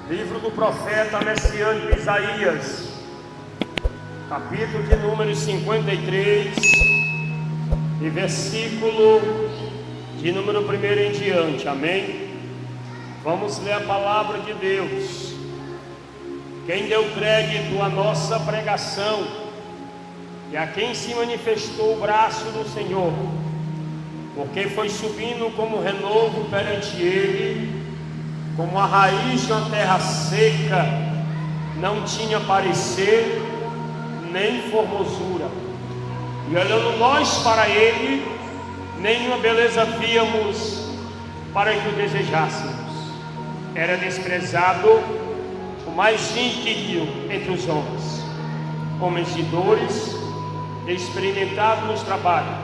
Livro do profeta messiânico Isaías, capítulo de número 53 e versículo de número 1 em diante, amém? Vamos ler a palavra de Deus. Quem deu crédito à nossa pregação e a quem se manifestou o braço do Senhor, porque foi subindo como renovo perante ele, como a raiz de uma terra seca, não tinha parecer nem formosura, e olhando nós para ele, nenhuma beleza víamos para que o desejássemos. Era desprezado, o mais íntimo entre os homens de dores, experimentado nos trabalhos,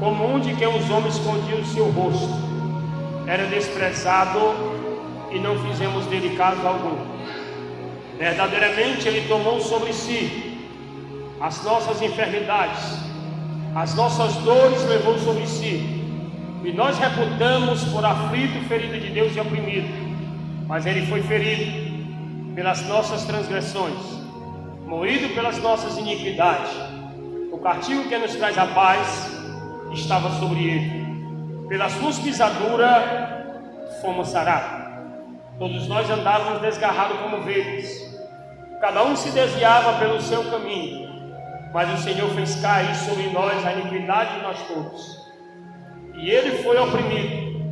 como um de quem os homens escondiam o seu rosto. Era desprezado e não fizemos dele caso algum. Verdadeiramente ele tomou sobre si as nossas enfermidades, as nossas dores levou sobre si, e nós reputamos por aflito, ferido de Deus e oprimido. Mas ele foi ferido pelas nossas transgressões, moído pelas nossas iniquidades. O castigo que nos traz a paz estava sobre ele, pelas suas pisaduras fomos sarados. Todos nós andávamos desgarrados como ovelhas, cada um se desviava pelo seu caminho, mas o Senhor fez cair sobre nós a iniquidade de nós todos. E ele foi oprimido,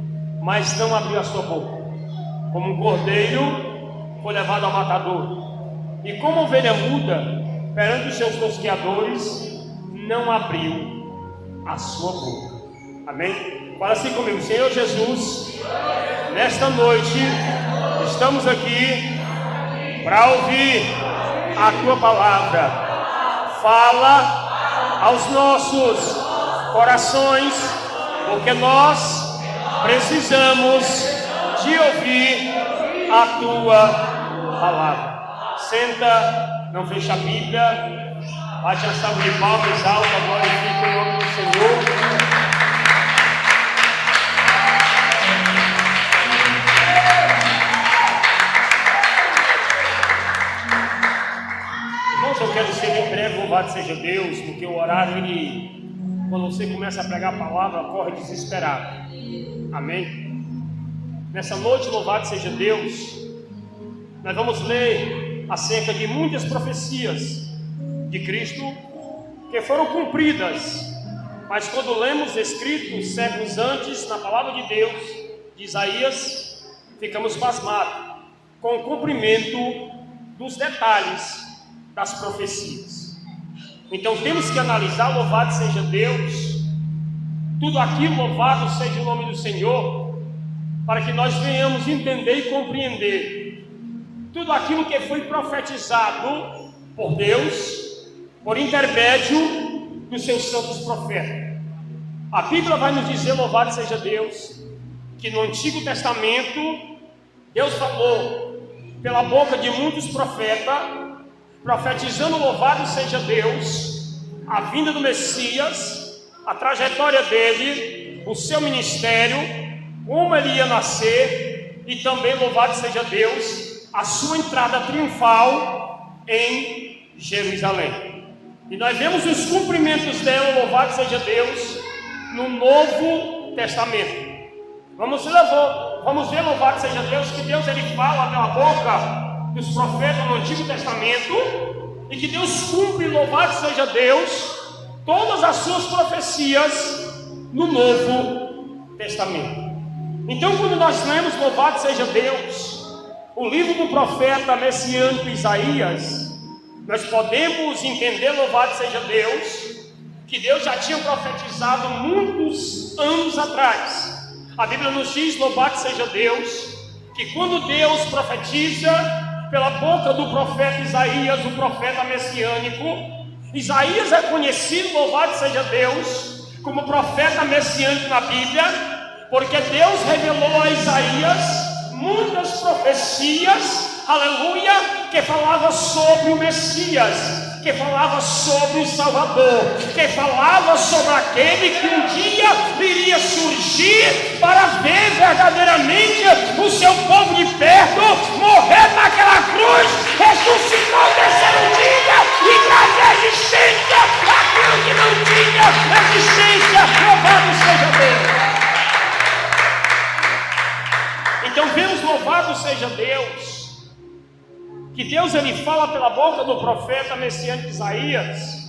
mas não abriu a sua boca. Como um cordeiro foi levado ao matador, e como ovelha muda perante os seus tosqueadores, não abriu a sua boca. Amém? Fala assim comigo: Senhor Jesus, nesta noite estamos aqui para ouvir a tua palavra. Fala aos nossos corações, porque nós precisamos de ouvir a tua palavra. Senta, não fecha a Bíblia, bate a salva de palmas alta, glorifica o nome do Senhor. Eu quero ser em breve, louvado seja Deus, porque o horário, quando você começa a pregar a palavra, corre desesperado. Amém? Nessa noite, louvado seja Deus, nós vamos ler acerca de muitas profecias de Cristo que foram cumpridas, mas quando lemos escritos séculos antes na palavra de Deus, de Isaías, ficamos pasmados com o cumprimento dos detalhes das profecias. Então temos que analisar, louvado seja Deus, tudo aquilo, louvado seja o nome do Senhor, para que nós venhamos entender e compreender tudo aquilo que foi profetizado por Deus, por intermédio dos seus santos profetas. A Bíblia vai nos dizer, louvado seja Deus, que no Antigo Testamento Deus falou pela boca de muitos profetas, profetizando, louvado seja Deus, a vinda do Messias, a trajetória dele, o seu ministério, como ele ia nascer, e também, louvado seja Deus, a sua entrada triunfal em Jerusalém. E nós vemos os cumprimentos dela, louvado seja Deus, no Novo Testamento. Vamos ver, louvado seja Deus, que Deus ele fala pela boca dos profetas no Antigo Testamento, e que Deus cumpre, louvado seja Deus, todas as suas profecias no Novo Testamento. Então, quando nós lemos, louvado seja Deus, o livro do profeta messiânico Isaías, nós podemos entender, louvado seja Deus, que Deus já tinha profetizado muitos anos atrás. A Bíblia nos diz, louvado seja Deus, que quando Deus profetiza pela boca do profeta Isaías, o profeta messiânico, Isaías é conhecido, louvado seja Deus, como profeta messiânico na Bíblia, porque Deus revelou a Isaías muitas profecias, aleluia, que falava sobre o Messias, que falava sobre o Salvador, que falava sobre aquele que um dia iria surgir para ver verdadeiramente o seu povo de perto morrer Então vemos, louvado seja Deus, que Deus ele fala pela boca do profeta messiânico Isaías,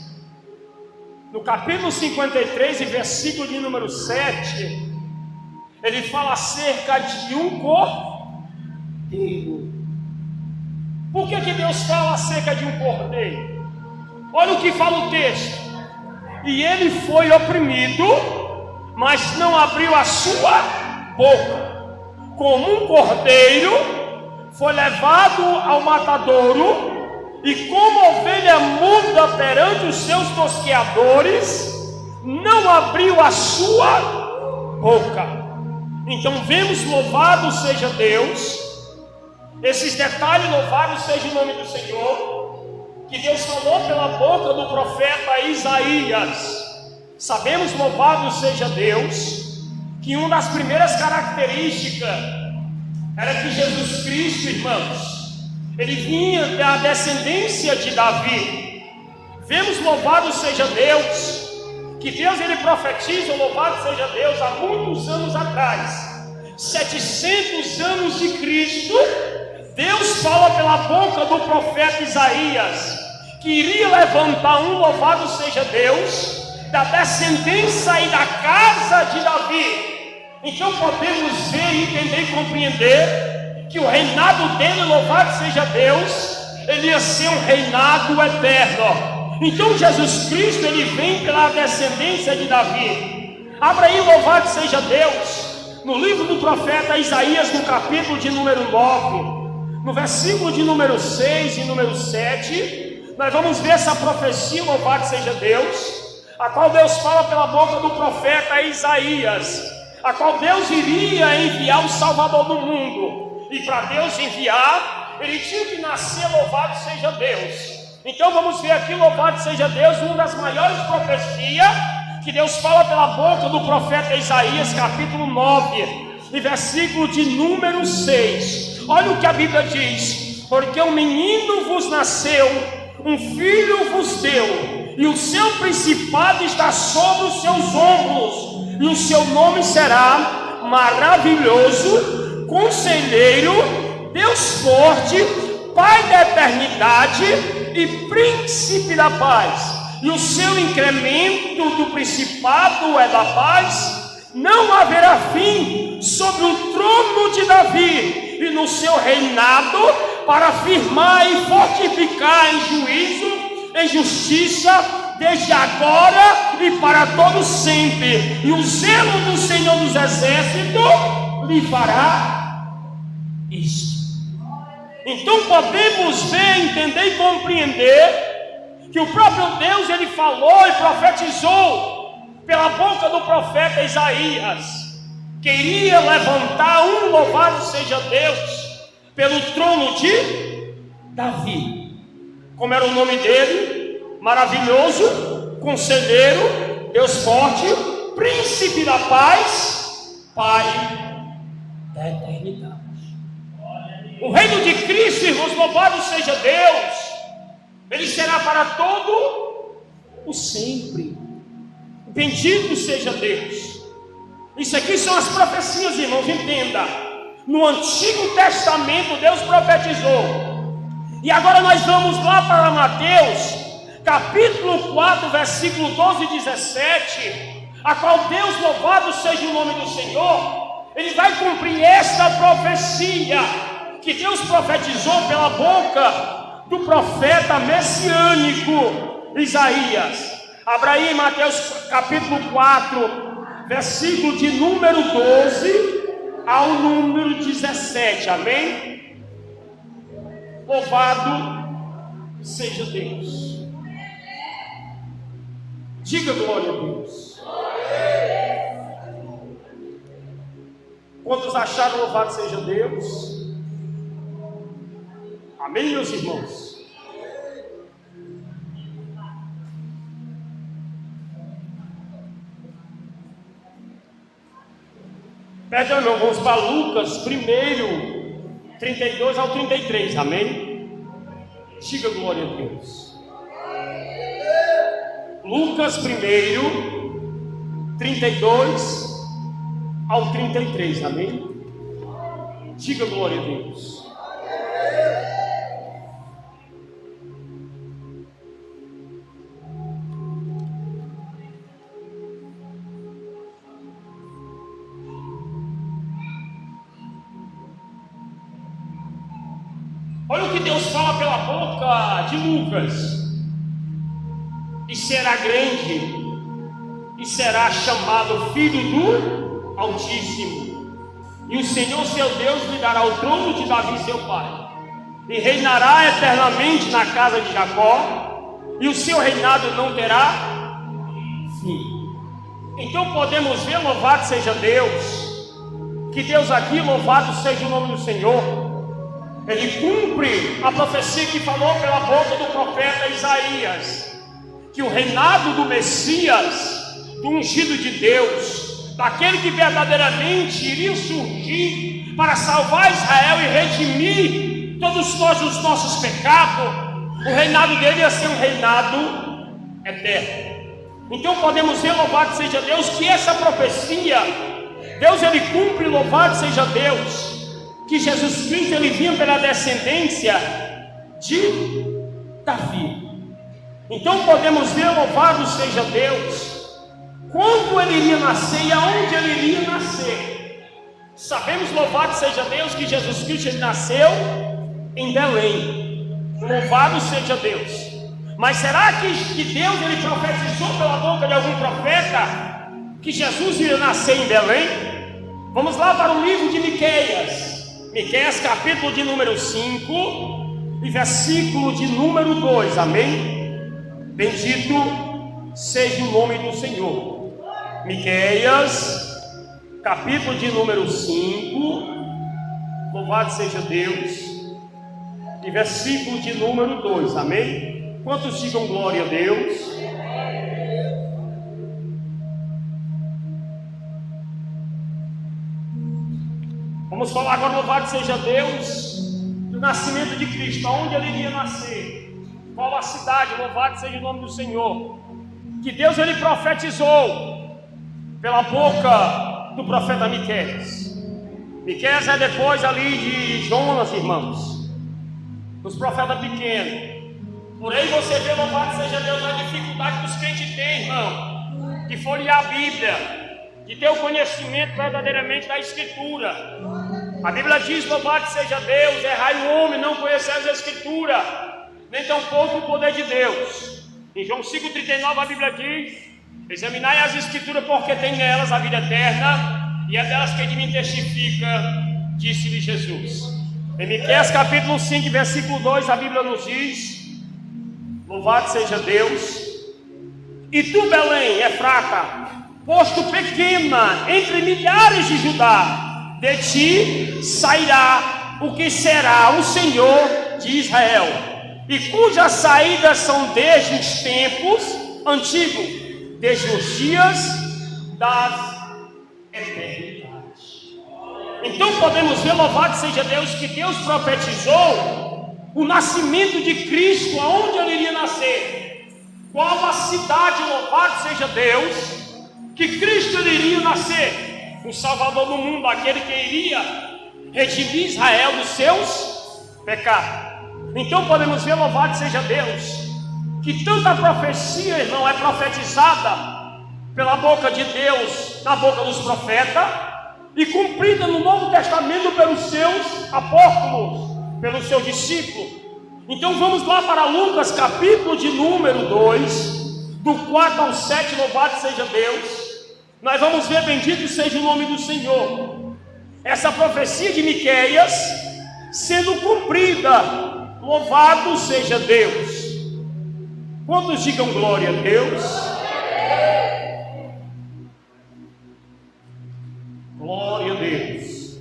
no capítulo 53 e versículo de número 7, ele fala acerca de um cordeiro. Por que Deus fala acerca de um cordeiro? Olha o que fala o texto: e ele foi oprimido, mas não abriu a sua boca, como um cordeiro foi levado ao matadouro, e como ovelha muda perante os seus tosqueadores, não abriu a sua boca. Então vemos, louvado seja Deus, esses detalhes, louvado seja o nome do Senhor, que Deus falou pela boca do profeta Isaías. Sabemos, louvado seja Deus, que uma das primeiras características era que Jesus Cristo, irmãos, ele vinha da descendência de Davi. Vemos, louvado seja Deus, que Deus ele profetiza, louvado seja Deus, há muitos anos atrás, 700 anos de Cristo. Deus fala pela boca do profeta Isaías que iria levantar um, louvado seja Deus, da descendência e da casa de Davi. Então podemos ver, entender e compreender que o reinado dele, louvado seja Deus, ele ia ser um reinado eterno. Então Jesus Cristo ele vem pela descendência de Davi. Abra aí, louvado seja Deus, no livro do profeta Isaías, no capítulo de número 9, no versículo de número 6 e número 7, nós vamos ver essa profecia, louvado seja Deus, a qual Deus fala pela boca do profeta Isaías, a qual Deus iria enviar o Salvador do mundo. E para Deus enviar, ele tinha que nascer, louvado seja Deus. Então vamos ver aqui, louvado seja Deus, uma das maiores profecias que Deus fala pela boca do profeta Isaías, capítulo 9, e versículo de número 6. Olha o que a Bíblia diz: porque um menino vos nasceu, um filho vos deu, e o seu principado está sobre os seus ombros, e o seu nome será Maravilhoso, Conselheiro, Deus Forte, Pai da Eternidade e Príncipe da Paz. E o seu incremento do principado é da paz. Não haverá fim sobre o trono de Davi e no seu reinado, para firmar e fortificar em juízo, em justiça, desde agora e para todo sempre. E o zelo do Senhor dos Exércitos lhe fará isto. Então podemos ver, entender e compreender que o próprio Deus ele falou e profetizou pela boca do profeta Isaías, queria levantar um, louvado seja Deus, pelo trono de Davi. Como era o nome dele? Maravilhoso, Conselheiro, Deus Forte, Príncipe da Paz, Pai da Eternidade. O reino de Cristo, irmãos, louvado seja Deus, ele será para todo o sempre. Bendito seja Deus. Isso aqui são as profecias, irmãos, entenda. No Antigo Testamento Deus profetizou. E agora nós vamos lá para Mateus, capítulo 4, versículo 12 e 17, a qual Deus, louvado seja o nome do Senhor, ele vai cumprir esta profecia que Deus profetizou pela boca do profeta messiânico Isaías. Abra aí Mateus capítulo 4, versículo de número 12 ao número 17, amém? Louvado seja Deus. Diga glória a Deus. Quantos acharam louvado seja Deus? Amém, meus irmãos? Perdão, irmão, vamos para Lucas 1, 32 ao 33, amém? Diga glória a Deus. Lucas 1, 32 ao 33, amém? Diga glória a Deus. Olha o que Deus fala pela boca de Lucas. E será grande, e será chamado Filho do Altíssimo. E o Senhor seu Deus lhe dará o trono de Davi seu pai, e reinará eternamente na casa de Jacó, e o seu reinado não terá fim. Então podemos ver, louvado seja Deus, que Deus aqui, louvado seja o nome do Senhor, Ele cumpre a profecia que falou pela boca do profeta Isaías, que o reinado do Messias, do ungido de Deus, daquele que verdadeiramente iria surgir para salvar Israel e redimir todos nós os nossos pecados, o reinado dele ia ser um reinado eterno. Então podemos ver, louvado seja Deus, que essa profecia, Deus ele cumpre, louvado seja Deus, que Jesus Cristo ele vinha pela descendência de Davi. Então podemos ver, louvado seja Deus, quando ele iria nascer e aonde ele iria nascer. Sabemos, louvado seja Deus, que Jesus Cristo ele nasceu em Belém. Louvado seja Deus. Mas será que Deus ele profetizou pela boca de algum profeta que Jesus iria nascer em Belém? Vamos lá para o livro de Miqueias. Miqueias capítulo de número 5 e versículo de número 2, amém? Bendito seja o nome do Senhor. Miqueias capítulo de número 5, louvado seja Deus, e versículo de número 2, amém? Quantos digam glória a Deus? Vamos falar agora, louvado seja Deus, do nascimento de Cristo, aonde ele iria nascer, qual a cidade, louvado seja o nome do Senhor, que Deus ele profetizou pela boca do profeta Miqueias. Miqueias é depois ali de Jonas, irmãos, dos profetas pequenos. Porém você vê, louvado seja Deus, a dificuldade que os crentes têm, irmão, de folhear a Bíblia, de ter o conhecimento verdadeiramente da Escritura. A Bíblia diz, louvado seja Deus, errai o homem, não conhecer as Escrituras, nem tampouco o poder de Deus. Em João 5,39 a Bíblia diz, examinai as Escrituras, porque tem nelas a vida eterna, e é delas que de mim testifica, disse-lhe Jesus. Em Miqueias capítulo 5, versículo 2, a Bíblia nos diz, louvado seja Deus, e tu, Belém, Efrata, posto pequena entre milhares de Judá, de ti sairá o que será o Senhor de Israel, e cujas saídas são desde os tempos antigos, desde os dias das eternidades. Então podemos ver, louvado seja Deus, que Deus profetizou o nascimento de Cristo, aonde ele iria nascer, qual a cidade, louvado seja Deus, que Cristo iria nascer, o Salvador do mundo, aquele que iria redimir Israel dos seus pecados. Então podemos ver, louvado seja Deus, que tanta profecia, irmão, é profetizada pela boca de Deus, na boca dos profetas, e cumprida no Novo Testamento pelos seus apóstolos, pelos seus discípulos. Então vamos lá para Lucas capítulo de número 2, do 4 ao 7, louvado seja Deus. Nós vamos ver, bendito seja o nome do Senhor, essa profecia de Miqueias sendo cumprida, louvado seja Deus. Quantos digam glória a Deus? Glória a Deus.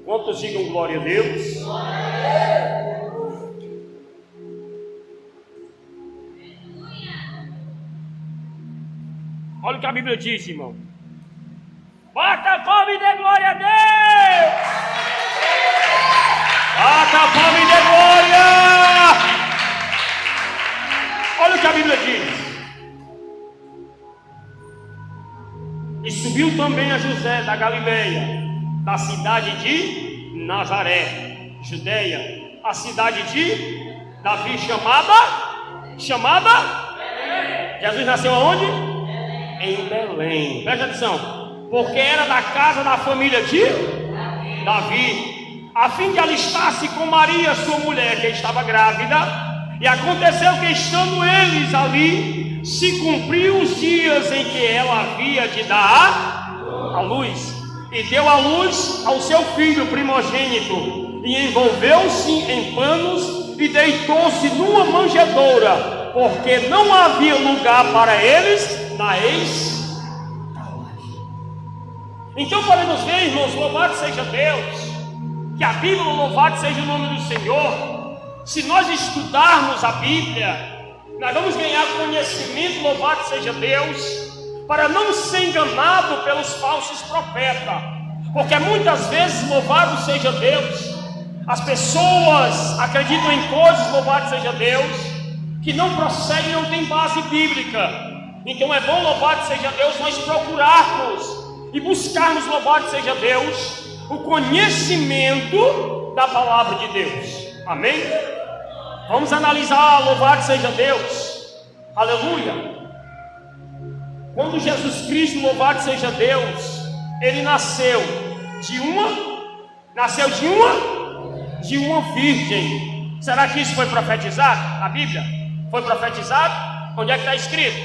Quantos digam glória a Deus? Olha o que a Bíblia diz, irmão. Bata a palma e dê glória a Deus. Bata a palma e dê glória. Olha o que a Bíblia diz. E subiu também a José da Galileia, da cidade de Nazaré, Judeia, a cidade de Davi, chamada Jesus nasceu aonde? Em Belém. Presta atenção, porque era da casa da família de Davi, a fim de alistar-se com Maria, sua mulher, que estava grávida. E aconteceu que, estando eles ali, se cumpriu os dias em que ela havia de dar a luz, e deu a luz ao seu filho primogênito, e envolveu-se em panos e deitou-se numa manjedoura, porque não havia lugar para eles na estalagem. Então podemos ver, irmãos, louvado seja Deus, que a Bíblia, louvado seja o nome do Senhor. Se nós estudarmos a Bíblia, nós vamos ganhar conhecimento, louvado seja Deus, para não ser enganado pelos falsos profetas, porque muitas vezes, louvado seja Deus, as pessoas acreditam em coisas, louvado seja Deus, que não procedem, não tem base bíblica. Então é bom, louvado seja Deus, nós procurarmos e buscarmos, louvado seja Deus, o conhecimento da palavra de Deus. Amém? Vamos analisar, louvado seja Deus, aleluia. Quando Jesus Cristo, louvado seja Deus, ele nasceu de uma virgem. Será que isso foi profetizado na Bíblia? Foi profetizado? Onde é que está escrito?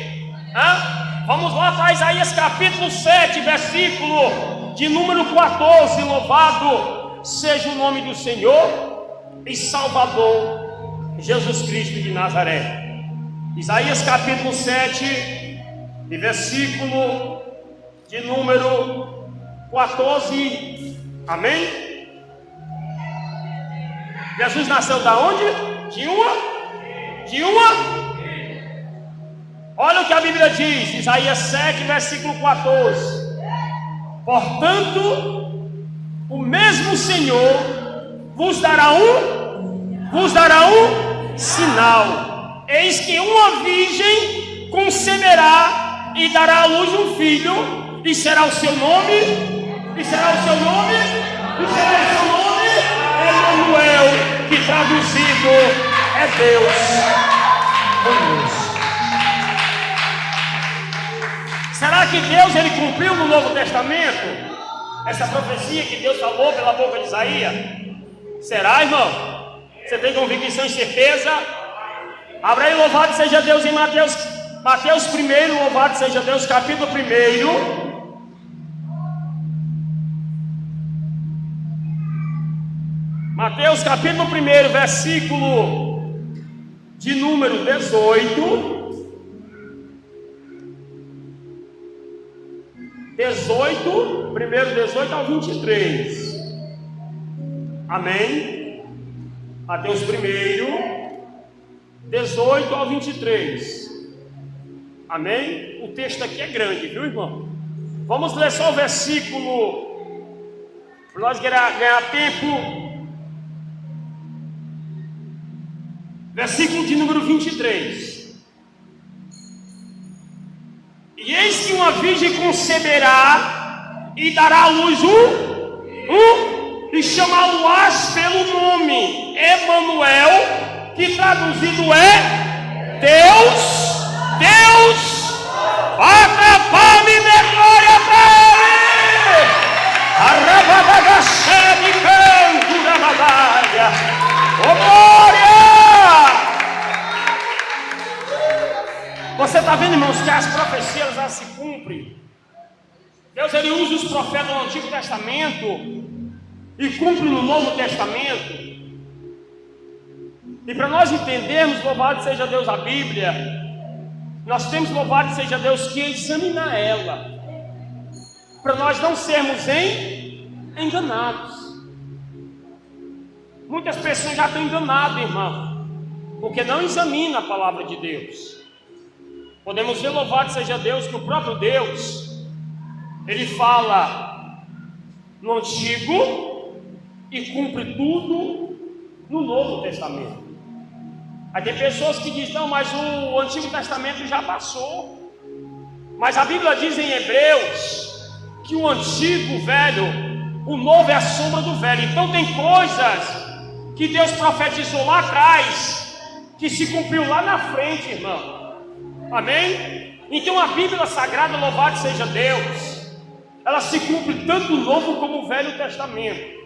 Vamos lá para Isaías capítulo 7, versículo de número 14. Louvado seja o nome do Senhor e Salvador Jesus Cristo de Nazaré. Isaías capítulo 7, e versículo de número 14. Amém? Jesus nasceu da onde? De uma. Olha o que a Bíblia diz, Isaías 7, versículo 14. Portanto, o mesmo Senhor vos dará um sinal. Eis que uma virgem conceberá e dará à luz um filho, e será o seu nome, Emanuel, que traduzido é Deus conosco. Será que Deus ele cumpriu no Novo Testamento essa profecia que Deus falou pela boca de Isaías? Será, irmão? Você tem convicção e certeza? Abra aí, louvado seja Deus, em Mateus 1, louvado seja Deus, capítulo 1. Mateus capítulo 1, versículo de número 18. 18 ao 23. Amém? Mateus 1, 18 ao 23. Amém? O texto aqui é grande, viu, irmão? Vamos ler só o versículo, para nós ganhar tempo. Versículo de número 23. E eis que uma virgem conceberá e dará à luz e chamá-lo-ás pelo nome Emanuel, que traduzido é Deus aclamar-me de glória para ele. Arrabadagasé de canto da batalha. Oh glória! Você está vendo, irmãos, que as profecias elas se cumprem. Deus ele usa os profetas do Antigo Testamento e cumpre no Novo Testamento. E para nós entendermos, louvado seja Deus, a Bíblia, nós temos, louvado seja Deus, que examinar ela, para nós não sermos enganados. Muitas pessoas já estão enganadas, irmão, porque não examina a palavra de Deus. Podemos ver, louvado seja Deus, que o próprio Deus, ele fala no Antigo e cumpre tudo no Novo Testamento. Aí tem pessoas que dizem, não, mas o Antigo Testamento já passou. Mas a Bíblia diz em Hebreus que o Antigo, velho, O novo é a sombra do velho. Então tem coisas que Deus profetizou lá atrás, que se cumpriu lá na frente, irmão. Amém? Então a Bíblia Sagrada, louvado seja Deus, ela se cumpre tanto no Novo como no Velho Testamento.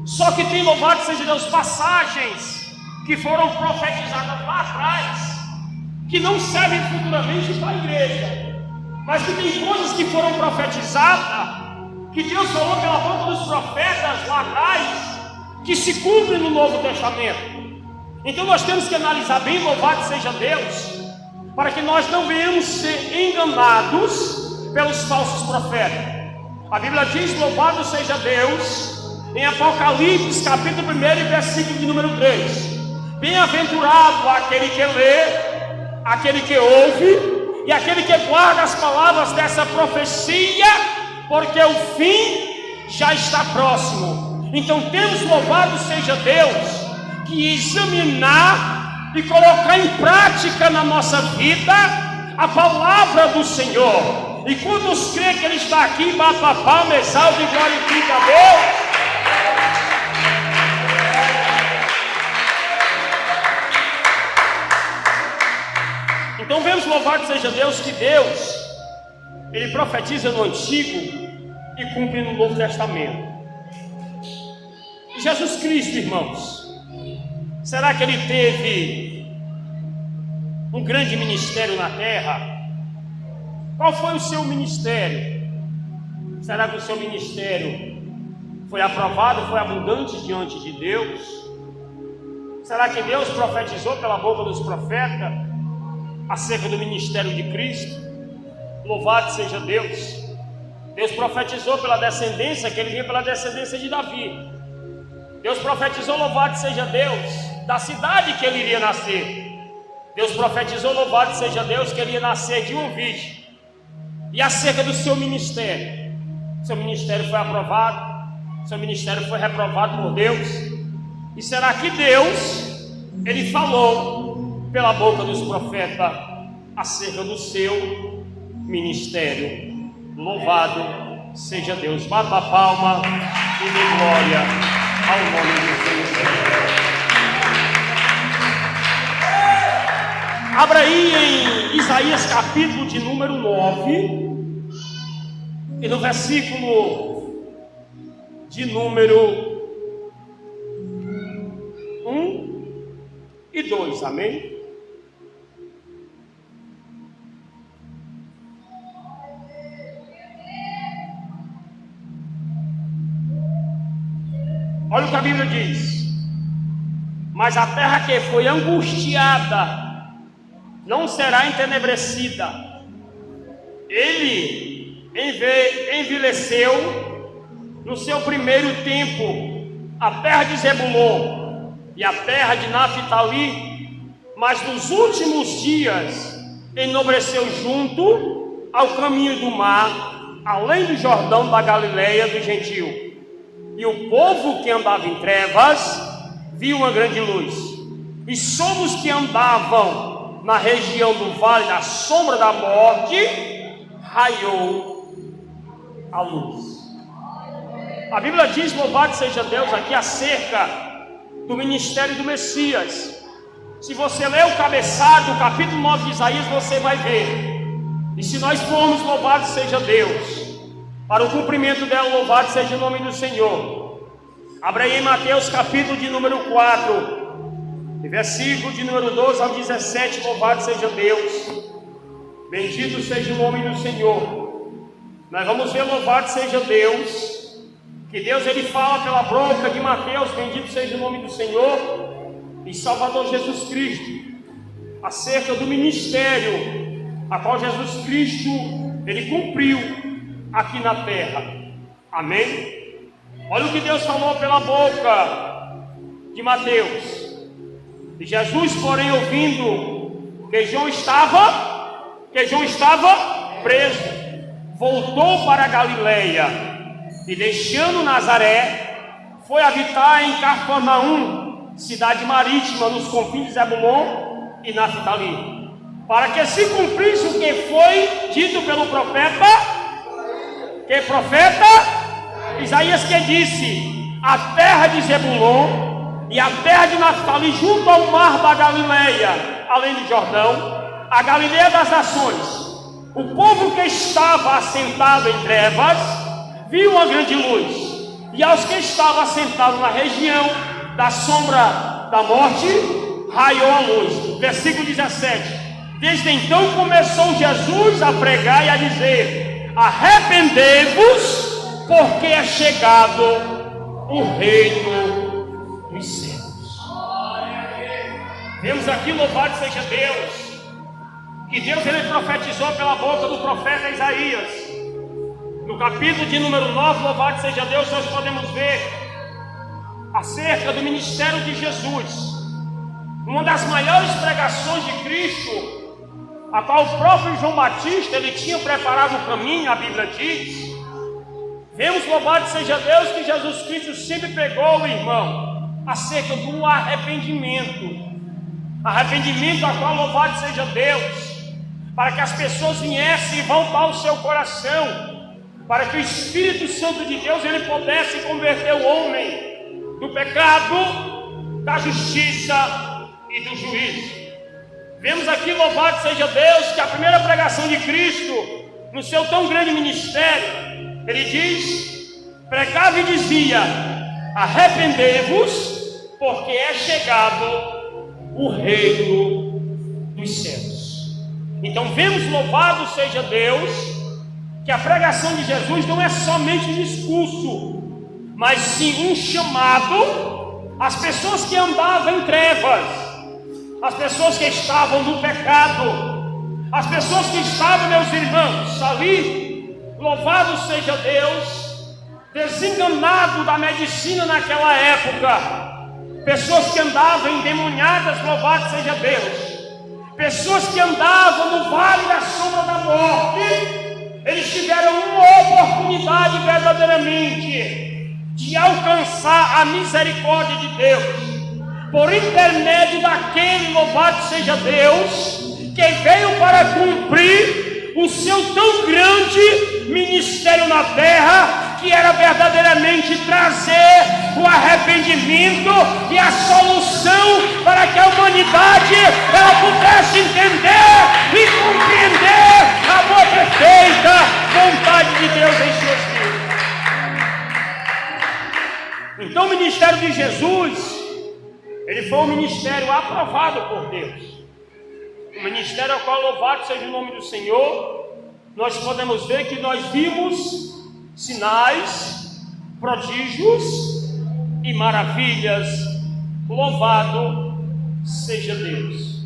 Só que tem, louvado seja Deus, passagens que foram profetizadas lá atrás, que não servem futuramente para a igreja, mas que tem coisas que foram profetizadas, que Deus falou pela boca dos profetas lá atrás, que se cumprem no Novo Testamento. Então nós temos que analisar bem, louvado seja Deus, para que nós não venhamos ser enganados pelos falsos profetas. A Bíblia diz, louvado seja Deus, em Apocalipse capítulo 1 e versículo de número 3: bem-aventurado aquele que lê, aquele que ouve e aquele que guarda as palavras dessa profecia, porque o fim já está próximo. Então temos, louvado seja Deus, que examinar e colocar em prática na nossa vida a palavra do Senhor. E quantos creem que Ele está aqui, bata a palma, exalta e glorifica a Deus? Então vemos, louvado seja Deus, que Deus, Ele profetiza no Antigo e cumpre no Novo Testamento. E Jesus Cristo, irmãos, será que Ele teve um grande ministério na terra? Qual foi o seu ministério? Será que o seu ministério foi aprovado, foi abundante diante de Deus? Será que Deus profetizou pela boca dos profetas acerca do ministério de Cristo? Louvado seja Deus. Deus profetizou pela descendência, que Ele vinha pela descendência de Davi. Deus profetizou, louvado seja Deus, da cidade que Ele iria nascer. Deus profetizou, louvado seja Deus, que Ele ia nascer de um virgem. E acerca do seu ministério foi aprovado, seu ministério foi reprovado por Deus. E será que Deus, Ele falou pela boca dos profetas acerca do seu ministério? Louvado seja Deus. Bata a palma e dê glória ao nome do Senhor. Abra aí em Isaías capítulo de número 9 e no versículo de número 1 e 2, amém? Olha o que a Bíblia diz: mas a terra que foi angustiada não será entenebrecida. Ele envelheceu no seu primeiro tempo, a terra de Zebulon e a terra de Naftali, mas nos últimos dias enobreceu junto ao caminho do mar, além do Jordão da Galileia do Gentil. E o povo que andava em trevas viu uma grande luz, e sobre os que andavam na região do vale da sombra da morte raiou a luz. A Bíblia diz, louvado seja Deus, aqui acerca do ministério do Messias. Se você ler o cabeçalho do capítulo 9 de Isaías, você vai ver. E se nós formos, louvado seja Deus, para o cumprimento dela, louvado seja o nome do Senhor. Abra aí em Mateus capítulo de número 4, versículo de número 12 ao 17, louvado seja Deus. Bendito seja o nome do Senhor. Nós vamos ver, louvado seja Deus, que Deus Ele fala pela boca de Mateus, bendito seja o nome do Senhor, e Salvador Jesus Cristo, acerca do ministério a qual Jesus Cristo Ele cumpriu aqui na terra. Amém? Olha o que Deus falou pela boca de Mateus. E Jesus, porém, ouvindo que João estava preso, voltou para a Galileia e, deixando Nazaré, foi habitar em Cafarnaum, cidade marítima nos confins de Zebulon e Naftali, para que se cumprisse o que foi dito pelo profeta. Que profeta? Isaías que disse: a terra de Zebulon e a terra de Naftali, junto ao mar da Galileia, além do Jordão, a Galileia das nações. O povo que estava assentado em trevas viu uma grande luz, e aos que estavam assentados na região da sombra da morte, raiou a luz. Versículo 17. Desde então começou Jesus a pregar e a dizer: arrependei-vos, porque é chegado o reino dos céus. Vemos aqui, louvado seja Deus, que Deus ele profetizou pela boca do profeta Isaías. No capítulo de número 9, louvado seja Deus, nós podemos ver acerca do ministério de Jesus, uma das maiores pregações de Cristo, a qual o próprio João Batista ele tinha preparado o caminho, a Bíblia diz. Vemos, louvado seja Deus, que Jesus Cristo sempre pregou, irmão, acerca do arrependimento a qual, louvado seja Deus, para que as pessoas viessem e voltar o seu coração, para que o Espírito Santo de Deus ele pudesse converter o homem do pecado, da justiça e do juízo. Vemos aqui, louvado seja Deus, que a primeira pregação de Cristo, no seu tão grande ministério, ele diz, pregava e dizia: arrependei-vos, porque é chegado o reino dos céus. Então vemos, louvado seja Deus, que a pregação de Jesus não é somente um discurso, mas sim um chamado às pessoas que andavam em trevas, as pessoas que estavam no pecado, as pessoas que estavam, meus irmãos, ali, louvado seja Deus, desenganado da medicina naquela época, pessoas que andavam endemoniadas, louvado seja Deus, pessoas que andavam no vale da sombra da morte, eles tiveram uma oportunidade verdadeiramente de alcançar a misericórdia de Deus, por intermédio daquele, louvado seja Deus, que veio para cumprir o seu tão grande ministério na terra, que era verdadeiramente trazer o arrependimento e a solução para que a humanidade ela pudesse entender e compreender a boa perfeita vontade de Deus em suas vidas. Então o ministério de Jesus, ele foi um ministério aprovado por Deus, um ministério ao qual, louvado seja o nome do Senhor, nós podemos ver que nós vimos sinais, prodígios e maravilhas. Louvado seja Deus.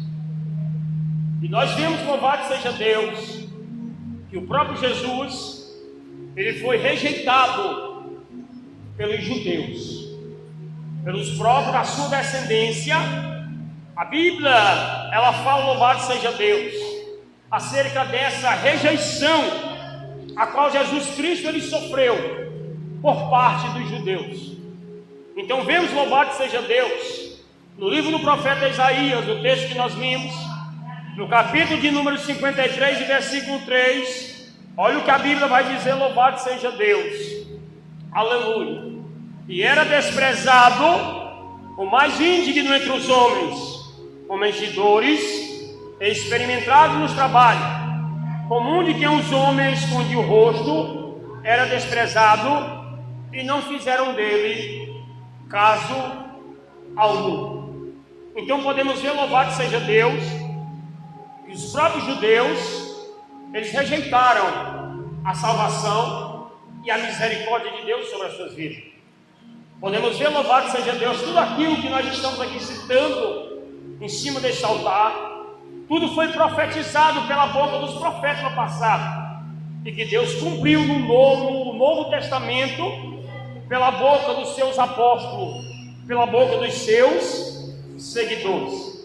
E nós vimos, louvado seja Deus, que o próprio Jesus ele foi rejeitado pelos judeus, pelos próprios da sua descendência. A Bíblia ela fala, louvado seja Deus, acerca dessa rejeição a qual Jesus Cristo ele sofreu por parte dos judeus. Então vemos, louvado seja Deus, no livro do profeta Isaías, o texto que nós vimos, no capítulo de número 53 e versículo 3, olha o que a Bíblia vai dizer, louvado seja Deus, aleluia. E era desprezado o mais indigno entre os homens de dores, experimentados nos trabalhos, comum de quem os homens escondiam o rosto, era desprezado, e não fizeram dele caso algum. Então podemos ver, louvado seja Deus, que os próprios judeus, eles rejeitaram a salvação e a misericórdia de Deus sobre as suas vidas. Podemos ver, louvado seja Deus, tudo aquilo que nós estamos aqui citando em cima deste altar, tudo foi profetizado pela boca dos profetas no passado, e que Deus cumpriu no Novo Testamento, pela boca dos seus apóstolos, pela boca dos seus seguidores.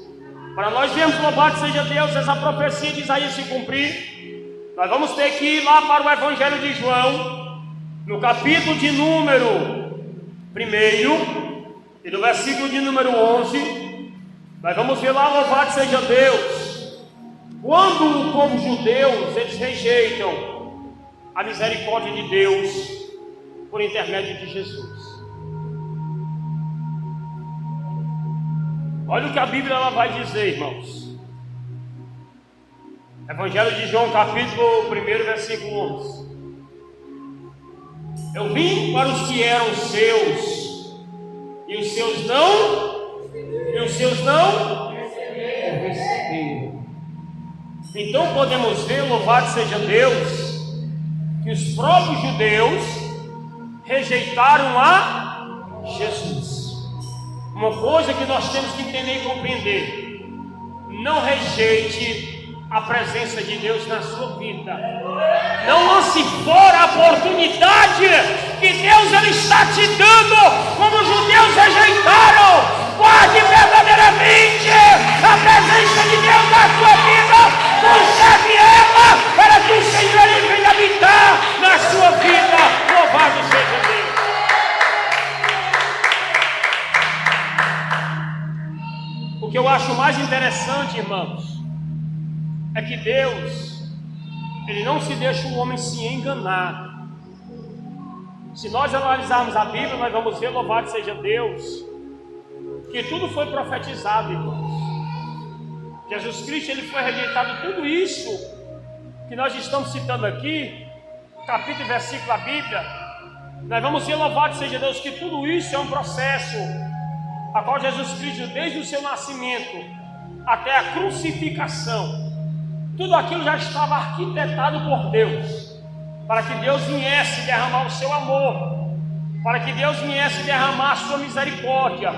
Para nós vermos, louvado seja Deus, essa profecia de Isaías se cumprir, nós vamos ter que ir lá para o Evangelho de João, no capítulo de número 1, e no versículo de número 11, nós vamos ver lá, louvado seja Deus, quando o povo judeu, eles rejeitam a misericórdia de Deus, por intermédio de Jesus. Olha o que a Bíblia ela vai dizer, irmãos. Evangelho de João, capítulo 1, versículo 11. Eu vim para os que eram seus, e os seus não receberam. Então podemos ver, louvado seja Deus, que os próprios judeus rejeitaram a Jesus. Uma coisa que nós temos que entender e compreender: não rejeite a presença de Deus na sua vida. Não lance fora a oportunidade que Deus ele está te dando, como os judeus rejeitaram. Guarde verdadeiramente a presença de Deus na sua vida. Conserve ela para que o Senhor ele venha habitar na sua vida. Louvado seja Deus. O que eu acho mais interessante, irmãos, é que Deus, ele não se deixa o homem se enganar. Se nós analisarmos a Bíblia, nós vamos ver, louvado seja Deus, que tudo foi profetizado, irmãos. Jesus Cristo, ele foi rejeitado. Tudo isso que nós estamos citando aqui, capítulo e versículo da Bíblia, nós vamos ver, louvado seja Deus, que tudo isso é um processo a qual Jesus Cristo, desde o seu nascimento até a crucificação, tudo aquilo já estava arquitetado por Deus, para que Deus viesse derramar o seu amor, para que Deus viesse derramar a sua misericórdia,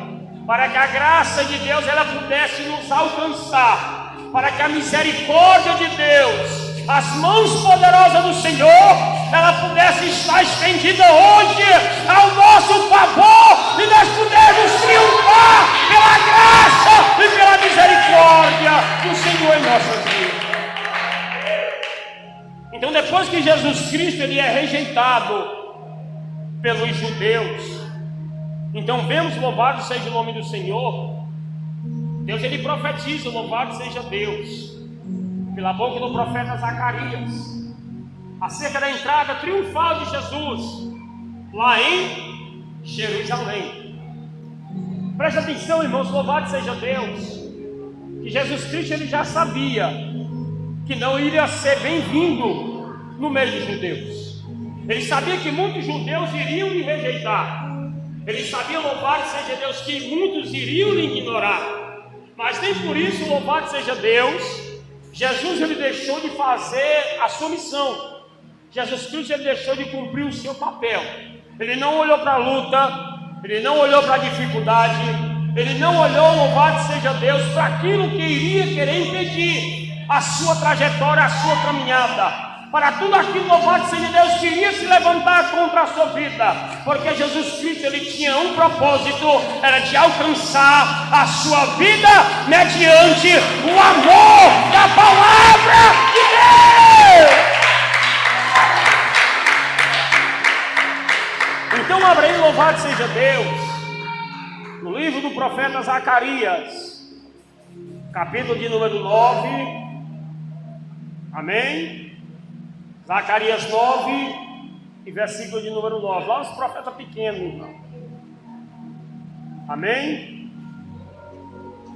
para que a graça de Deus ela pudesse nos alcançar, para que a misericórdia de Deus, as mãos poderosas do Senhor, ela pudesse estar estendida hoje ao nosso favor, e nós pudéssemos triunfar pela graça e pela misericórdia do Senhor em nossas vidas. Então, depois que Jesus Cristo ele é rejeitado pelos judeus, então vemos, louvado seja o nome do Senhor, Deus ele profetiza, louvado seja Deus, pela boca do profeta Zacarias, acerca da entrada triunfal de Jesus lá em Jerusalém. Preste atenção, irmãos, louvado seja Deus, que Jesus Cristo ele já sabia que não iria ser bem-vindo no meio dos judeus. Ele sabia que muitos judeus iriam lhe rejeitar. Ele sabia, louvado seja Deus, que muitos iriam lhe ignorar. Mas nem por isso, louvado seja Deus, Jesus ele deixou de fazer a sua missão. Jesus Cristo ele deixou de cumprir o seu papel. Ele não olhou para a luta, ele não olhou para a dificuldade, ele não olhou, louvado seja Deus, para aquilo que iria querer impedir a sua trajetória, a sua caminhada, para tudo aquilo, louvado seja Deus, que iria se levantar contra a sua vida, porque Jesus Cristo ele tinha um propósito, era de alcançar a sua vida mediante o amor da palavra de Deus. Então abra aí, louvado seja Deus, no livro do profeta Zacarias, capítulo de número 9, amém? Zacarias 9 e versículo de número 9, lá os profetas pequenos, irmão, amém?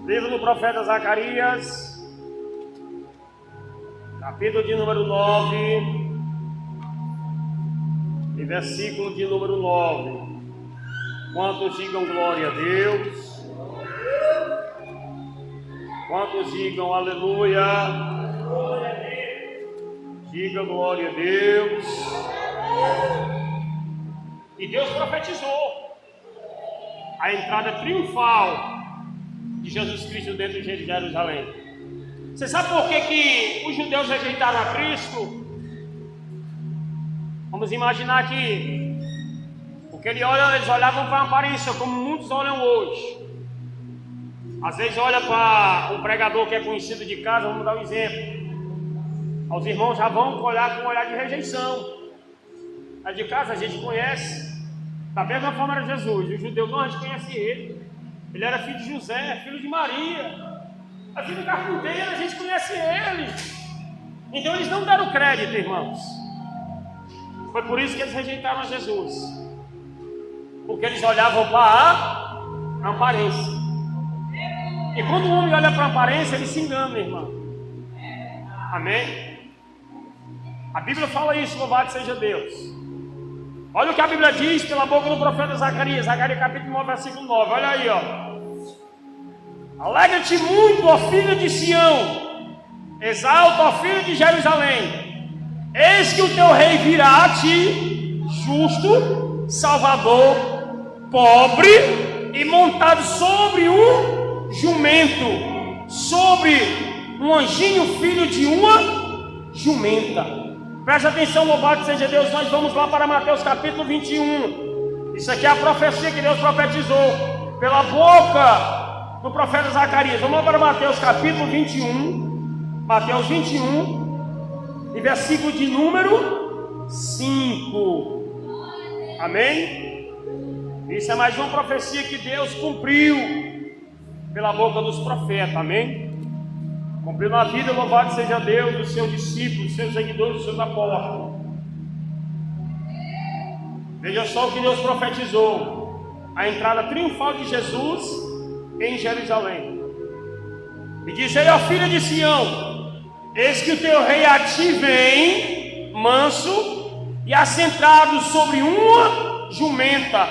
Livro do profeta Zacarias, capítulo de número 9 e versículo de número 9. Quantos digam glória a Deus? Quantos digam aleluia? Diga glória a Deus. E Deus profetizou a entrada triunfal de Jesus Cristo dentro de Jerusalém. Você sabe por que os judeus rejeitaram a Cristo? Vamos imaginar que porque eles olhavam para a aparência, como muitos olham hoje. Às vezes olha para um pregador que é conhecido de casa, vamos dar um exemplo. Os irmãos já vão olhar com um olhar de rejeição. A de casa a gente conhece. Da mesma forma era Jesus. Os judeus não, a gente conhece ele. Ele era filho de José, filho de Maria. É filho do carpinteiro, a gente conhece ele. Então eles não deram crédito, irmãos. Foi por isso que eles rejeitaram a Jesus. Porque eles olhavam para a aparência. E quando o homem olha para a aparência, ele se engana, irmão. Amém? A Bíblia fala isso, louvado seja Deus. Olha o que a Bíblia diz pela boca do profeta Zacarias, Zacarias capítulo 9, versículo 9. Olha aí, ó. Alegra-te muito, ó filho de Sião, exalta, ó filho de Jerusalém. Eis que o teu rei virá a ti, justo, salvador, pobre e montado sobre um jumento, sobre um anjinho, filho de uma jumenta. Presta atenção, louvado seja Deus. Nós vamos lá para Mateus capítulo 21. Isso aqui é a profecia que Deus profetizou pela boca do profeta Zacarias. Vamos lá para Mateus capítulo 21. Mateus 21 e versículo de número 5. Amém? Isso é mais uma profecia que Deus cumpriu pela boca dos profetas. Amém? Cumpriu na vida, louvado seja Deus, dos seus discípulos, dos seus seguidores, dos seus apóstolos. Veja só o que Deus profetizou: a entrada triunfal de Jesus em Jerusalém. E diz aí, ó filha de Sião, eis que o teu rei a ti vem, manso e assentado sobre uma jumenta,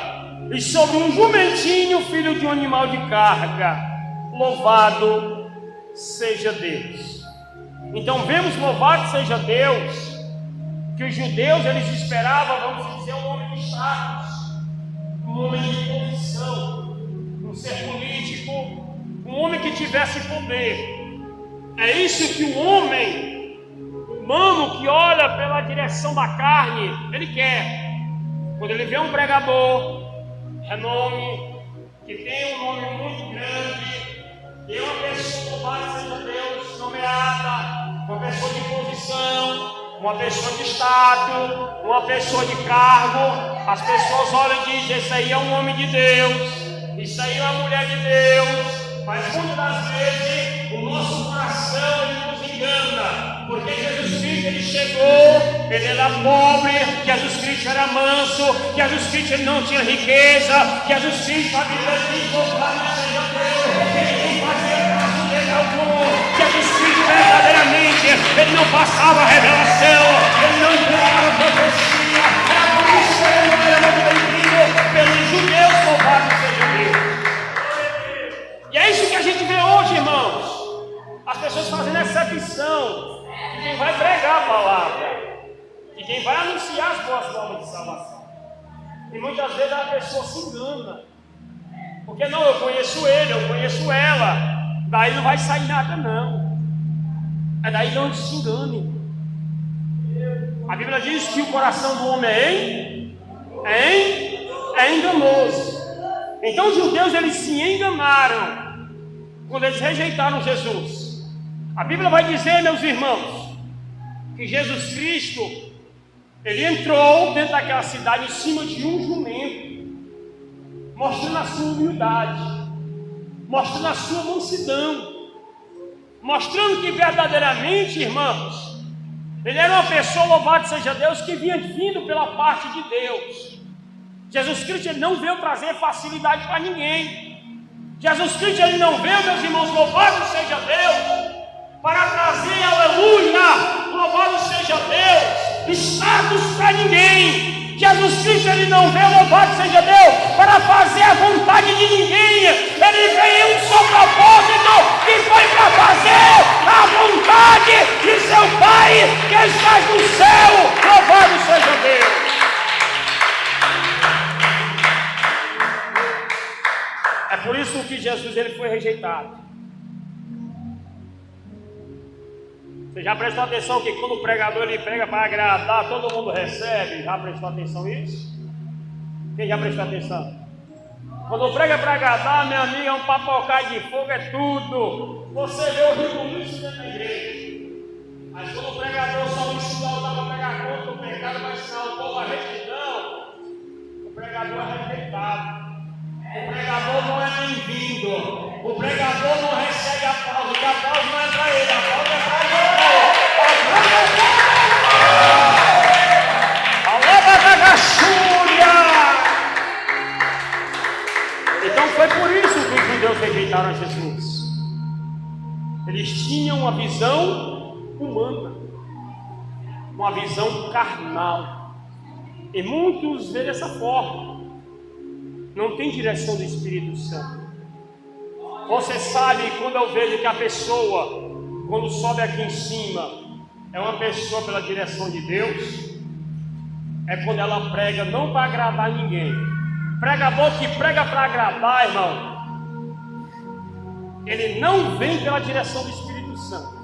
e sobre um jumentinho, filho de um animal de carga. Louvado seja Deus. Então vemos, louvado seja Deus, que os judeus, eles esperavam, vamos dizer, um homem de status, um homem de posição, um ser político, um homem que tivesse poder. É isso que o homem humano que olha pela direção da carne, ele quer. Quando ele vê um pregador, renome, que tem um nome muito grande, e uma pessoa, louvado seja Deus, nomeada, uma pessoa de posição, uma pessoa de status, uma pessoa de cargo, as pessoas olham e dizem: esse aí é um homem de Deus, isso aí é uma mulher de Deus. Mas muitas das vezes o nosso coração ele nos engana, porque Jesus Cristo ele chegou, ele era pobre, Jesus Cristo era manso, Jesus Cristo ele não tinha riqueza, Jesus Cristo, a Bíblia diz, louvado seja Deus, ele não fazia caso dele algum, Jesus Cristo verdadeiramente ele não passava revelação, ele não entregava profecia, era por isso que ele não era muito bem-vindo pelos judeus, louvado seja Deus. E é isso que a gente vê hoje, irmãos. As pessoas fazendo exceção de quem vai pregar a palavra, de quem vai anunciar as boas novas de salvação. E muitas vezes a pessoa se engana, porque não, eu conheço ele, eu conheço ela, daí não vai sair nada não. É daí não se engane. A Bíblia diz que o coração do homem é enganoso. Então os judeus eles se enganaram quando eles rejeitaram Jesus. A Bíblia vai dizer, meus irmãos, que Jesus Cristo ele entrou dentro daquela cidade em cima de um jumento, mostrando a sua humildade, mostrando a sua mansidão, mostrando que verdadeiramente, irmãos, ele era uma pessoa, louvado seja Deus, que vinha vindo pela parte de Deus. Jesus Cristo ele não veio trazer facilidade para ninguém. Jesus Cristo ele não veio, meus irmãos, louvado seja Deus, para trazer, aleluia, louvado seja Deus, status para ninguém. Jesus Cristo ele não veio, louvado seja Deus, para fazer a vontade de ninguém. Ele veio em um só propósito, que foi para fazer a vontade de seu Pai que está no céu. Louvado seja Deus. É por isso que Jesus ele foi rejeitado. Você já prestou atenção que quando o pregador ele prega para agradar, todo mundo recebe? Já prestou atenção nisso? Quem já prestou atenção? Quando prega para agradar, meu amigo, é um papocai de fogo, é tudo. Você vê o rico dentro da igreja. Mas quando o pregador só ensina para pregar contra o pecado, vai ensinar o povo a retidão, o pregador é rejeitado. O pregador não é bem-vindo. O pregador não recebe aplauso. O aplauso não é para ele, a aplauso é para ele. Então foi por isso que os judeus rejeitaram Jesus. Eles tinham uma visão humana, uma visão carnal. E muitos veem dessa forma. Não tem direção do Espírito Santo. Você sabe, quando eu vejo que a pessoa, quando sobe aqui em cima, é uma pessoa pela direção de Deus, é quando ela prega não para agradar ninguém. Pregador que prega para agradar, irmão, ele não vem pela direção do Espírito Santo.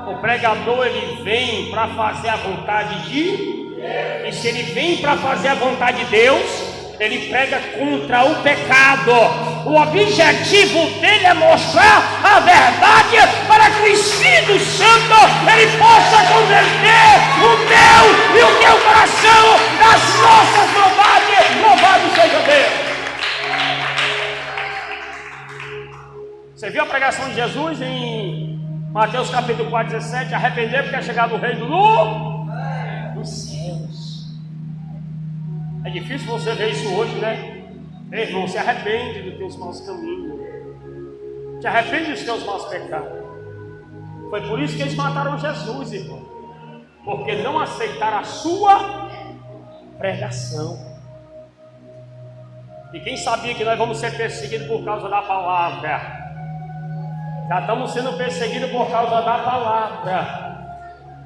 O pregador, ele vem para fazer a vontade de Deus. E se ele vem para fazer a vontade de Deus, ele prega contra o pecado. O objetivo dele é mostrar a verdade para que o Espírito Santo ele possa converter o meu e o teu coração das nossas maldades. Louvado seja Deus. Você viu a pregação de Jesus em Mateus capítulo 4, 17? Arrepender porque é chegado o reino dos céus. É difícil você ver isso hoje, né? Ei, irmão, se arrepende dos teus maus caminhos. Te arrepende dos teus maus pecados. Foi por isso que eles mataram Jesus, irmão. Porque não aceitaram a sua pregação. E quem sabia que nós vamos ser perseguidos por causa da palavra? Já estamos sendo perseguidos por causa da palavra.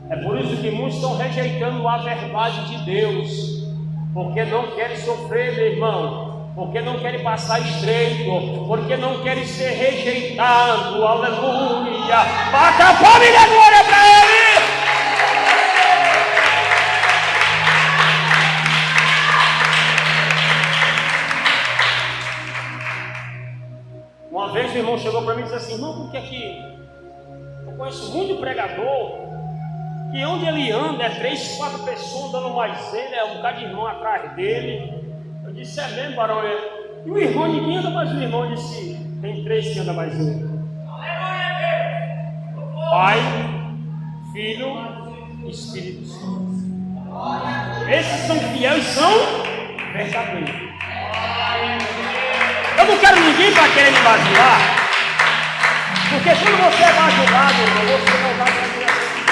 É por isso que muitos estão rejeitando a verdade de Deus. Porque não querem sofrer, meu irmão. Porque não querem passar estreito. Porque não querem ser rejeitados. Aleluia. Bata a palma e dá glória para Ele. Uma vez o irmão chegou para mim e disse assim: irmão, por que aqui? Eu conheço muito pregador que onde ele anda é 3, 4 pessoas dando mais ele, é um bocado de irmão atrás dele. Eu disse: é mesmo, barão? E o irmão, ninguém anda mais o irmão. Eu disse: tem 3 que andam mais ele: Pai, Filho e Espírito Santo. Esses são fiéis, são verdadeiros. Eu não quero ninguém para querer me bajular, porque quando você é bajulado, você não vai para a direção de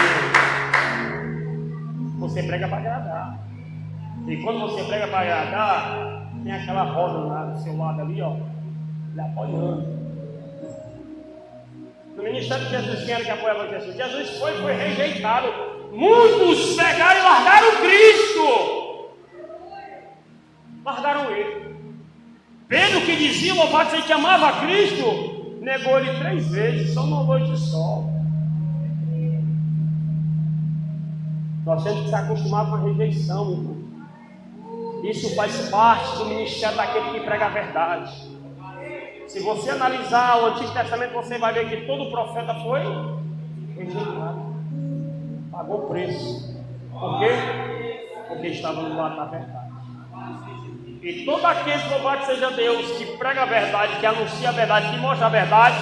Deus. Você prega para agradar. E quando você prega para agradar, tem aquela roda lá do seu lado ali, ó, lhe apoiando. No ministério de Jesus, quem era que apoiava Jesus? Jesus foi rejeitado. Muitos pegaram e largaram Cristo. Largaram Ele. Pedro, que dizia, louvado seja, que amava a Cristo, negou Ele 3 vezes, só numa noite só. Nós temos que estar acostumados com a rejeição, irmão. Isso faz parte do ministério daquele que prega a verdade. Se você analisar o Antigo Testamento, você vai ver que todo profeta foi rejeitado. Pagou o preço. Por quê? Porque estava no lado da verdade. E todo aquele, louvado seja Deus, que prega a verdade, que anuncia a verdade, que mostra a verdade,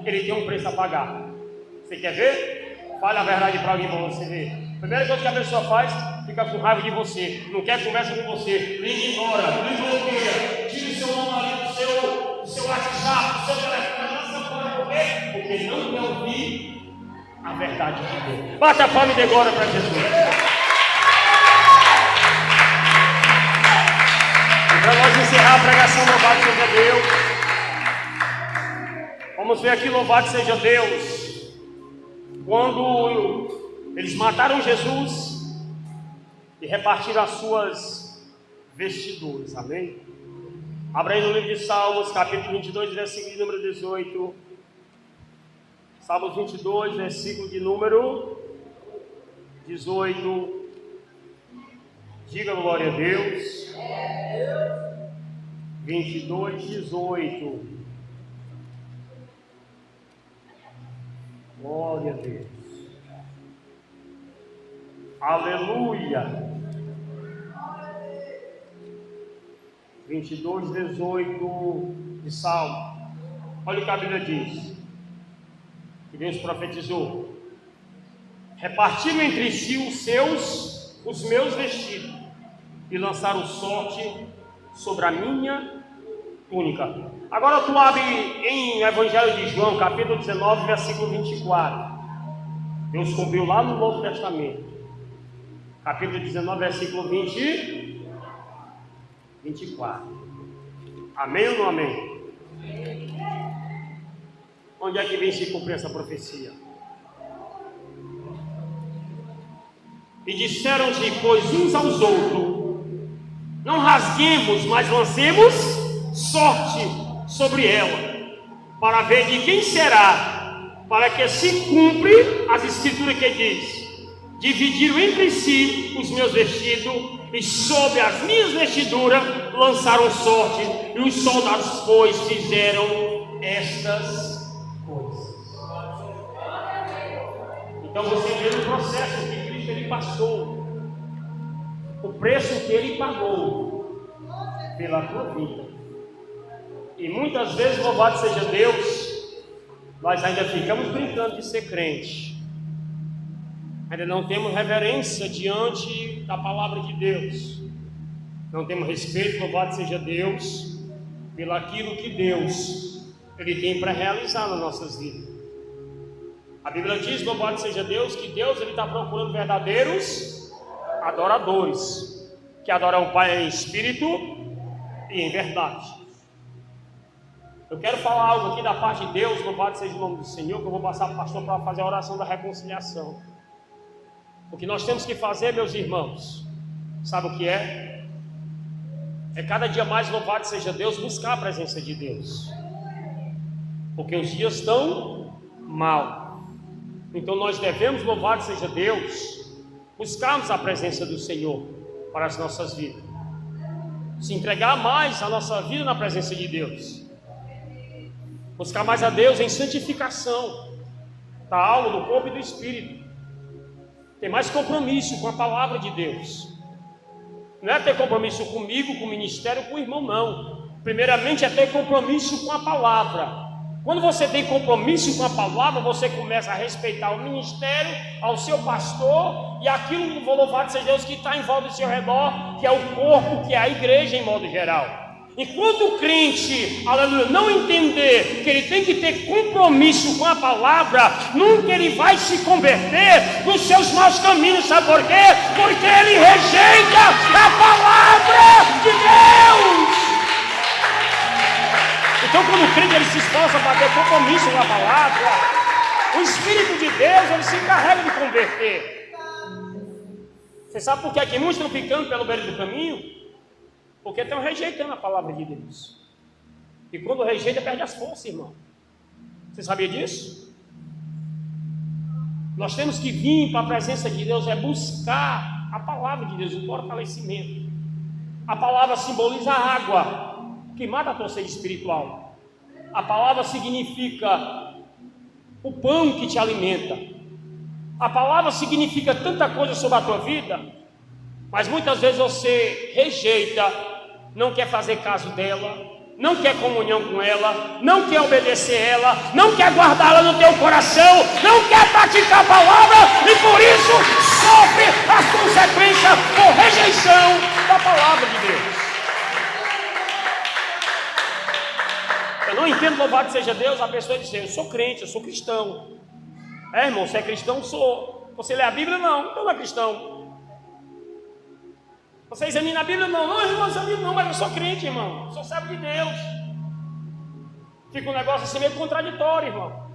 ele tem um preço a pagar. Você quer ver? Fale a verdade para alguém para você ver. Primeira coisa que a pessoa faz, fica com raiva de você, não quer conversa com você, liga embora, liga bloqueia, tira o seu nome ali do seu WhatsApp, do seu telefone, não se fora. Por quê? Porque não quer ouvir a verdade de Deus. Bata a palma e dê glória para Jesus. Para nós encerrar a pregação, louvado seja Deus. Vamos ver aqui, louvado seja Deus. Quando eles mataram Jesus e repartiram as suas vestiduras, amém? Abra aí no livro de Salmos, capítulo 22, versículo de número 18. Salmos 22, versículo de número 18. Diga glória a Deus. 22, 18. Glória a Deus. Aleluia. 22, 18 de Salmo. Olha o que a Bíblia diz. Que Deus profetizou: repartiram entre si os meus vestidos e lançaram sorte sobre a minha Túnica. Agora tu abre em Evangelho de João, capítulo 19, versículo 24. Deus cumpriu lá no Novo Testamento. Capítulo 19, versículo 24. Amém ou não amém? Onde é que vem se cumprir essa profecia? E disseram-se, pois, uns aos outros: não rasguemos, mas lancemos sorte sobre ela, para ver de quem será, para que se cumpre as escrituras que diz: dividiram entre si os meus vestidos, e sobre as minhas vestiduras lançaram sorte, e os soldados, pois, fizeram estas coisas. Então você vê o processo que Cristo ele passou, o preço que ele pagou pela tua vida. E muitas vezes, louvado seja Deus, nós ainda ficamos brincando de ser crente, ainda não temos reverência diante da palavra de Deus, não temos respeito, louvado seja Deus, pelo aquilo que Deus ele tem para realizar nas nossas vidas. A Bíblia diz, louvado seja Deus, que Deus ele está procurando verdadeiros adoradores, que adoram o Pai em espírito e em verdade. Eu quero falar algo aqui da parte de Deus, louvado seja o nome do Senhor, que eu vou passar para o pastor para fazer a oração da reconciliação. O que nós temos que fazer, meus irmãos, sabe o que é? É cada dia mais, louvado seja Deus, buscar a presença de Deus, porque os dias estão mal. Então nós devemos, louvado seja Deus, buscarmos a presença do Senhor para as nossas vidas, se entregar mais a nossa vida na presença de Deus, buscar mais a Deus em santificação da alma, do corpo e do espírito, ter mais compromisso com a palavra de Deus. Não é ter compromisso comigo, com o ministério, com o irmão, não. Primeiramente é ter compromisso com a palavra. Quando você tem compromisso com a palavra, você começa a respeitar o ministério, ao seu pastor e aquilo, louvado seja Deus, que está em volta do seu redor, que é o corpo, que é a igreja em modo geral. Enquanto o crente, aleluia, não entender que ele tem que ter compromisso com a palavra, nunca ele vai se converter dos seus maus caminhos. Sabe por quê? Porque ele rejeita a palavra de Deus. Então, quando o crente ele se esforça para ter compromisso com a palavra, o Espírito de Deus ele se encarrega de converter. Você sabe por que aqui muitos estão ficando pelo beiro do caminho? Porque estão rejeitando a palavra de Deus. E quando rejeita, perde as forças, irmão. Você sabia disso? Nós temos que vir para a presença de Deus, é buscar a palavra de Deus, o fortalecimento. A palavra simboliza a água que mata a tua sede espiritual. A palavra significa o pão que te alimenta. A palavra significa tanta coisa sobre a tua vida, mas muitas vezes você rejeita, não quer fazer caso dela, não quer comunhão com ela, não quer obedecer ela, não quer guardá-la no teu coração, não quer praticar a palavra e por isso sofre as consequências por rejeição da palavra de Deus. Eu não entendo, louvado seja Deus, a pessoa dizer: eu sou crente, eu sou cristão. É, irmão, você é cristão? Sou. Você lê a Bíblia? Não, então não é cristão. Você examina a Bíblia? Não, não, irmão, examina não, mas eu sou crente, irmão, eu sou servo de Deus. Fica um negócio assim meio contraditório, irmão.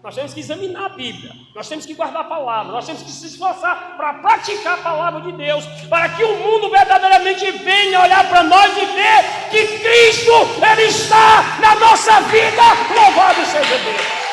Nós temos que examinar a Bíblia, nós temos que guardar a palavra, nós temos que se esforçar para praticar a palavra de Deus, para que o mundo verdadeiramente venha olhar para nós e ver que Cristo, Ele está na nossa vida. Louvado seja Deus.